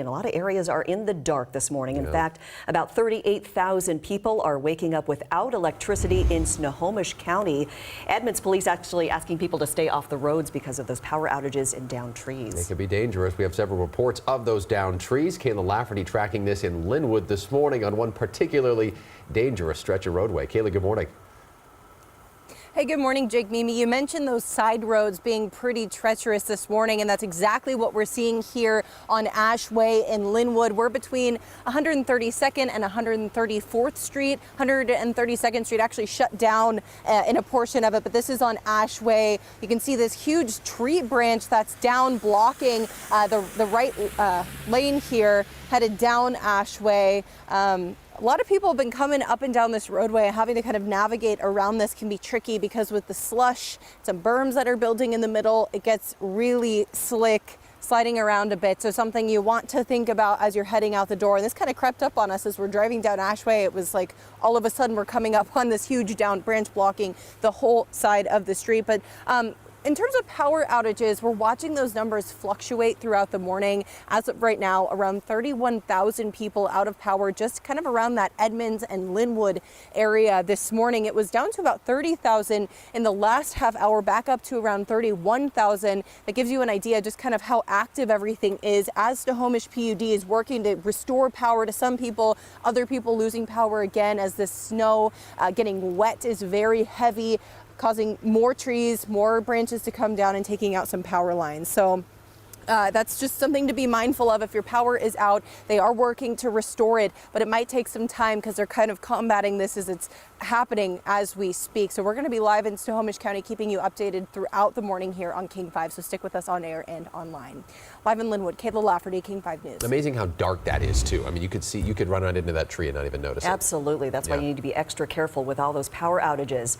And a lot of areas are in the dark this morning. In fact, about 38,000 people are waking up without electricity in Snohomish County. Edmonds police actually asking people to stay off the roads because of those power outages and downed trees. They could be dangerous. We have several reports of those downed trees. Kayla Lafferty tracking this in Linwood this morning on one particularly dangerous stretch of roadway. Kayla, good morning. Hey, good morning, Jake. Mimi, you mentioned those side roads being pretty treacherous this morning, and that's exactly what we're seeing here on Ash Way in Linwood. We're between 132nd and 134th Street. 132nd Street actually shut down in a portion of it, but this is on Ash Way. You can see this huge tree branch that's down, blocking the right lane here, headed down Ash Way. A lot of people have been coming up and down this roadway. Having to kind of navigate around this can be tricky because with the slush, some berms that are building in the middle, it gets really slick, sliding around a bit. So something you want to think about as you're heading out the door. And this kind of crept up on us as we're driving down Ashway. It was like all of a sudden we're coming up on this huge down branch blocking the whole side of the street. But in terms of power outages, we're watching those numbers fluctuate throughout the morning. As of right now, around 31,000 people out of power, just kind of around that Edmonds and Linwood area this morning. It was down to about 30,000 in the last half hour, back up to around 31,000. That gives you an idea just kind of how active everything is as Snohomish PUD is working to restore power to some people, other people losing power again as the snow getting wet is very heavy, causing more trees, more branches to come down and taking out some power lines. So that's just something to be mindful of. If your power is out, they are working to restore it, but it might take some time because they're kind of combating this as it's happening as we speak. So we're going to be live in Snohomish County, keeping you updated throughout the morning here on King 5. So stick with us on air and online. Live in Linwood, Kayla Lafferty, King 5 News. Amazing how dark that is too. I mean, you could run right into that tree and not even notice it. Absolutely. That's why you need to be extra careful with all those power outages.